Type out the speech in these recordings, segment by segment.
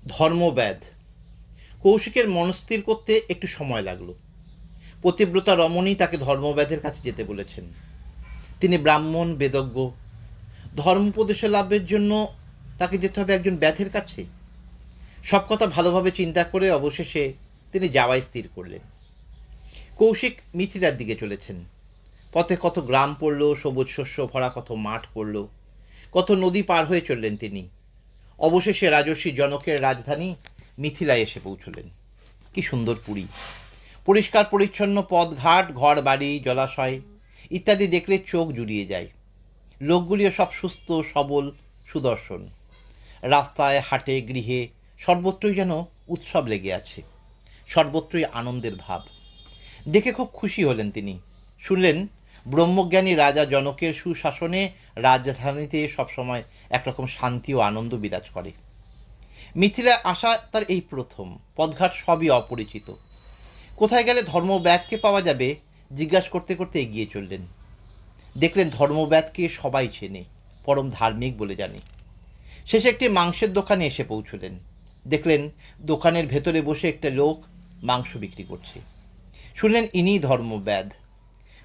ধর্মব্যাধ। কৌশিকের মনস্থির করতে একটু সময় লাগলো। পতিব্রতা রমণী তাকে ধর্মব্যাধের কাছে যেতে বলেছেন। তিনি ব্রাহ্মণ, বেদজ্ঞ। ধর্মোপদেশ লাভের জন্য তাকে যেতে হবে একজন ব্যাধের কাছে। সব কথা ভালোভাবে চিন্তা করে অবশেষে তিনি যাওয়াই স্থির করলেন। কৌশিক মিথিলার দিকে চলেছেন। পথে কত গ্রাম পড়ল, সবুজ শস্য ভরা কত মাঠ পড়ল, কত নদী পার হয়ে চললেন তিনি। অবশেষে রাজর্ষি জনকের রাজধানী মিথিলায় এসে পৌঁছলেন। কি সুন্দর পুরী! পরিষ্কার পরিচ্ছন্ন পথঘাট, ঘর বাড়ি, জলাশয় ইত্যাদি দেখলে চোখ জুড়িয়ে যায়। লোকগুলিও সব সুস্থ সবল, সুদর্শন। রাস্তায়, হাটে, গৃহে সর্বত্রই যেন উৎসব লেগে আছে, সর্বত্রই আনন্দের ভাব। দেখে খুব খুশি হলেন তিনি। শুনলেন ব্রহ্মজ্ঞানী রাজা জনকের সুশাসনে রাজধানীতে সবসময় একরকম শান্তি ও আনন্দ বিরাজ করে। মিথিলা আসা তার এই প্রথম। পথঘাট সবই অপরিচিত। কোথায় গেলে ধর্মব্যাধকে পাওয়া যাবে জিজ্ঞাসা করতে করতে এগিয়ে চললেন। দেখলেন ধর্মব্যাধকে সবাই চেনে, পরম ধার্মিক বলে জানে। শেষে একটি মাংসের দোকানে এসে পৌঁছলেন। দেখলেন দোকানের ভেতরে বসে একটা লোক মাংস বিক্রি করছে। শুনলেন ইনি ধর্মব্যাধ।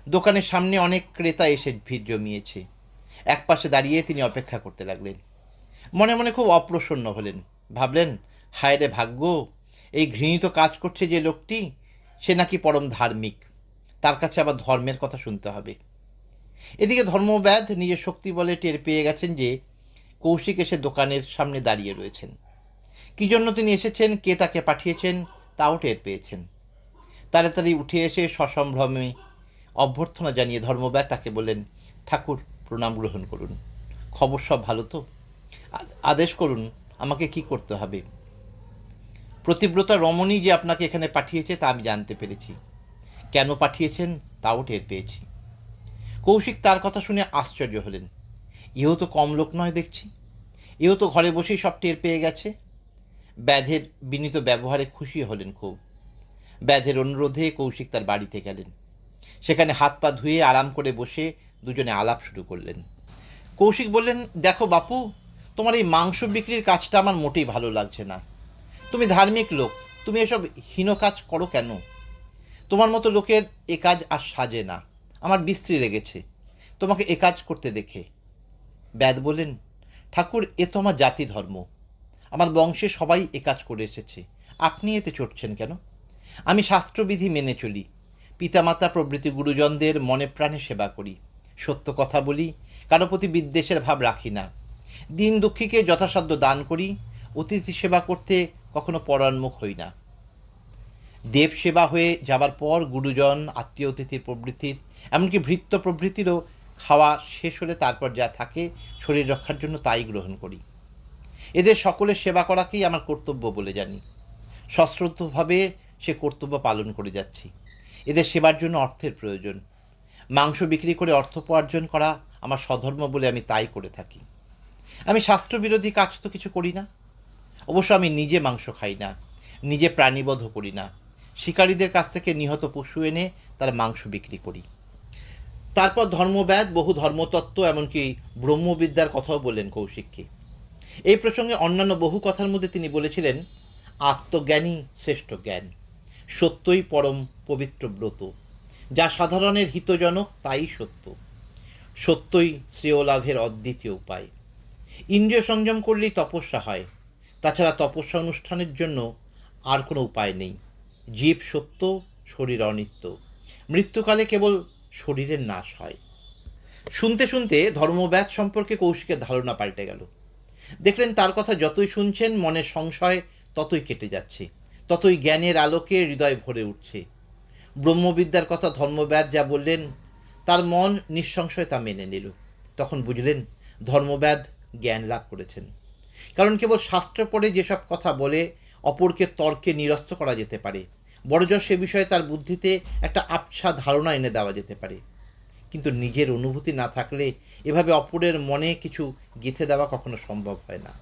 দোকানের সামনে অনেক ক্রেতা এসে ভিড় জমিয়েছে। একপাশে দাঁড়িয়ে তিনি অপেক্ষা করতে লাগলেন। মনে মনে খুব অপ্রসন্ন হলেন। ভাবলেন, হায় রে ভাগ্য, এই ঘৃণিত কাজ করছে যে লোকটি, সে নাকি পরম ধার্মিক, তার কাছে আবার ধর্মের কথা শুনতে হবে। এদিকে ধর্মব্যাধ নিজের শক্তি বলে টের পেয়ে গেছেন যে কৌশিক এসে দোকানের সামনে দাঁড়িয়ে রয়েছেন। কি জন্য তিনি এসেছেন, কে তাকে পাঠিয়েছেন, তাও টের পেয়েছেন। তাড়াতাড়ি উঠে এসে সসম্ভ্রমে অভ্যর্থনা জানিয়ে ধর্মব্যাধ তাকে বললেন, ঠাকুর প্রণাম গ্রহণ করুন। খবর সব ভালো তো? আদেশ করুন, আমাকে কি করতে হবে? পতিব্রতা রমণী যে আপনাকে এখানে পাঠিয়েছে তা আমি জানতে পেরেছি। কেন পাঠিয়েছেন তাও টের পেয়েছি। কৌশিক তার কথা শুনে আশ্চর্য হলেন। এও তো কম লোক নয় দেখছি। এও তো ঘরে বসেই সব টের পেয়ে গেছে। ব্যাধের বিনীত ব্যবহারে খুশি হলেন খুব। ব্যাধের অনুরোধে কৌশিক তার বাড়িতে গেলেন। সেখানে হাত পা ধুয়ে আরাম করে বসে দুজনে আলাপ শুরু করলেন। কৌশিক বললেন, দেখো বাপু, তোমার এই মাংস বিক্রির কাজটা আমার মোটেই ভালো লাগছে না। তুমি ধার্মিক লোক, তুমি এসব হীন কাজ করো কেন? তোমার মতো লোকের এ কাজ আর সাজে না। আমার বিশ্রী লেগেছে তোমাকে এ কাজ করতে দেখে। ব্যাদ বললেন, ঠাকুর, এ তো আমার জাতি ধর্ম। আমার বংশে সবাই এ কাজ করে এসেছে, আপনি এতে চড়ছেন কেন? আমি শাস্ত্রবিধি মেনে চলি। পিতামাতা প্রভৃতি গুরুজনদের মনে প্রাণে সেবা করি। সত্য কথা বলি, কারো প্রতি বিদ্বেষের ভাব রাখি না। দিন দুঃখীকে যথাসাধ্য দান করি। অতিথি সেবা করতে কখনো পরান্মুখ হই না। দেব সেবা হয়ে যাবার পর গুরুজন, আত্মীয় অতিথির প্রভৃতির, এমনকি ভৃত্য প্রভৃতিরও খাওয়া শেষ হলে তারপর যা থাকে শরীর রক্ষার জন্য তাই গ্রহণ করি। এদের সকলের সেবা করাকেই আমার কর্তব্য বলে জানি। সশ্রদ্ধভাবে সে কর্তব্য পালন করে যাচ্ছি। এদের সেবার জন্য অর্থের প্রয়োজন। মাংস বিক্রি করে অর্থ উপার্জন করা আমার স্বধর্ম বলে আমি তাই করে থাকি। আমি শাস্ত্রবিরোধী কাজ তো কিছু করি না। অবশ্য আমি নিজে মাংস খাই না, নিজে প্রাণীবধ করি না। শিকারীদের কাছ থেকে নিহত পশু এনে তার মাংস বিক্রি করি। তারপর ধর্মব্যাদ বহু ধর্মতত্ত্ব, এমনকি ব্রহ্মবিদ্যার কথাও বললেন কৌশিককে। এই প্রসঙ্গে অন্যান্য বহু কথার মধ্যে তিনি বলেছিলেন, আত্মজ্ঞানই শ্রেষ্ঠ জ্ঞান, সত্যই পরম পবিত্র ব্রত, যা সাধারণের হিতজনক তাই সত্য, সত্যই শ্রেয় লাভের অদ্বিতীয় উপায়। ইন্দ্রিয় সংযম করলেই তপস্যা হয়, তাছাড়া তপস্যা অনুষ্ঠানের জন্য আর কোনো উপায় নেই। জীব সত্য, শরীর অনিত্য, মৃত্যুকালে কেবল শরীরের নাশ হয়। শুনতে শুনতে ধর্মব্যাধ সম্পর্কে কৌশিকের ধারণা পাল্টে গেল। দেখলেন তার কথা যতই শুনছেন মনের সংশয় ততই কেটে যাচ্ছে, ততই জ্ঞানের আলোকে হৃদয় ভরে উঠছে। ব্রহ্মবিদ্যার কথা ধর্মব্যাদ যা বললেন তার মন নিঃসংশয় তা মেনে নিল। তখন বুঝলেন ধর্মব্যাদ জ্ঞান লাভ করেছেন। কারণ কেবল শাস্ত্র পড়ে যেসব কথা বলে অপরকে তর্কে নিরস্ত করা যেতে পারে, বড়জোর সে বিষয়ে তার বুদ্ধিতে একটা আবছা ধারণা এনে দেওয়া যেতে পারে, কিন্তু নিজের অনুভূতি না থাকলে এভাবে অপরের মনে কিছু গেঁথে দেওয়া কখনো সম্ভব হয় না।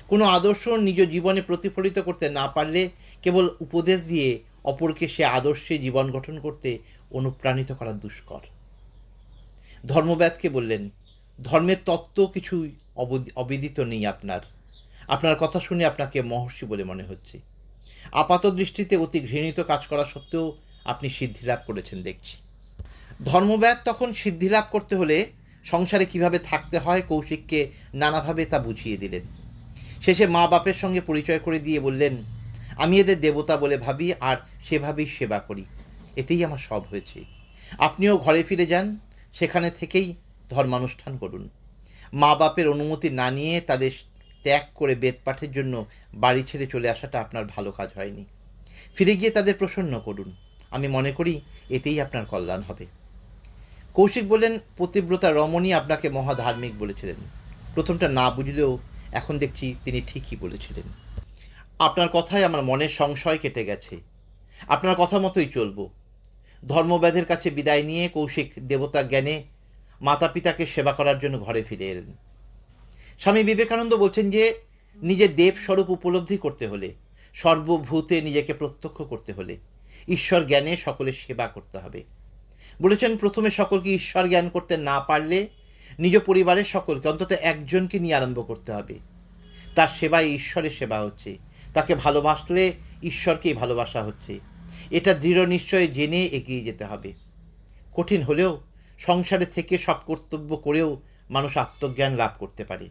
কোনো আদর্শ নিজ জীবনে প্রতিফলিত করতে না পারলে কেবল উপদেশ দিয়ে অপরকে সে আদর্শে জীবন গঠন করতে অনুপ্রাণিত করা দুষ্কর। ধর্মব্যাদকে বললেন, ধর্মের তত্ত্ব কিছুই অবিদিত নেই আপনার। আপনার কথা শুনে আপনাকে মহর্ষি বলে মনে হচ্ছে। আপাত দৃষ্টিতে অতি ঘৃণিত কাজ করা সত্ত্বেও আপনি সিদ্ধিলাভ করেছেন দেখছি। ধর্মব্যাদ তখন সিদ্ধিলাভ করতে হলে সংসারে কিভাবে থাকতে হয় কৌশিককে নানাভাবে তা বুঝিয়ে দিলেন। শেষে মা বাপের সঙ্গে পরিচয় করে দিয়ে বললেন, আমি এদের দেবতা বলে ভাবি আর সেভাবেই সেবা করি, এতেই আমার সব হয়েছে। আপনিও ঘরে ফিরে যান, সেখানে থেকেই ধর্মানুষ্ঠান করুন। মা বাপের অনুমতি না নিয়ে তাদের ত্যাগ করে বেদপাঠের জন্য বাড়ি ছেড়ে চলে আসাটা আপনার ভালো কাজ হয়নি। ফিরে গিয়ে তাদের প্রসন্ন করুন, আমি মনে করি এতেই আপনার কল্যাণ হবে। কৌশিক বললেন, পতিব্রতা রমণী আপনাকে মহাধার্মিক বলেছিলেন। প্রথমটা না বুঝলেও এখন দেখছি তিনি ঠিকই বলেছিলেন। আপনার কথায় আমার মনের সংশয় কেটে গেছে। আপনার কথা মতোই চলব। ধর্মব্যাধের কাছে বিদায় নিয়ে কৌশিক দেবতা জ্ঞানে মাতা পিতাকে সেবা করার জন্য ঘরে ফিরে এলেন। স্বামী বিবেকানন্দ বলছেন যে নিজের দেবস্বরূপ উপলব্ধি করতে হলে, সর্বভূতে নিজেকে প্রত্যক্ষ করতে হলে ঈশ্বর জ্ঞানে সকলের সেবা করতে হবে। বলেছেন, প্রথমে সকলকে ঈশ্বর জ্ঞান করতে না পারলে নিজ পরিবারের সকলকে, অন্তত একজনকে নিয়ে আরম্ভ করতে হবে। তার সেবায় ঈশ্বরের সেবা হচ্ছে, তাকে ভালোবাসলে ঈশ্বরকেই ভালোবাসা হচ্ছে। এটা দৃঢ় নিশ্চয় জেনে এগিয়ে যেতে হবে। কঠিন হলেও সংসারে থেকে সব কর্তব্য করেও মানুষ আত্মজ্ঞান লাভ করতে পারে।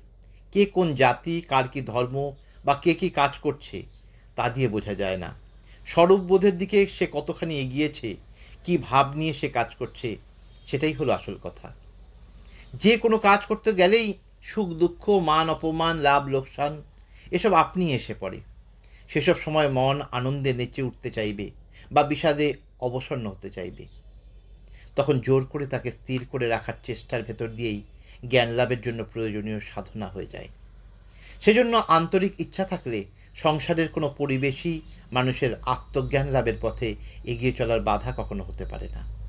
কে কোন জাতি, কার কী ধর্ম বা কে কী কাজ করছে তা দিয়ে বোঝা যায় না। স্বরূপবোধের দিকে সে কতখানি এগিয়েছে, কি ভাব নিয়ে সে কাজ করছে, সেটাই হলো আসল কথা। যে কোনো কাজ করতে গেলেই সুখ দুঃখ, মান অপমান, লাভ লোকসান এসব আপনি এসে পড়ে। সেসব সময় মন আনন্দে নেচে উঠতে চাইবে বা বিষাদে অবসন্ন হতে চাইবে। তখন জোর করে তাকে স্থির করে রাখার চেষ্টার ভেতর দিয়েই জ্ঞান লাভের জন্য প্রয়োজনীয় সাধনা হয়ে যায়। সেজন্য আন্তরিক ইচ্ছা থাকলে সংসারের কোনো পরিবেশই মানুষের আত্মজ্ঞান লাভের পথে এগিয়ে চলার বাধা কখনো হতে পারে না।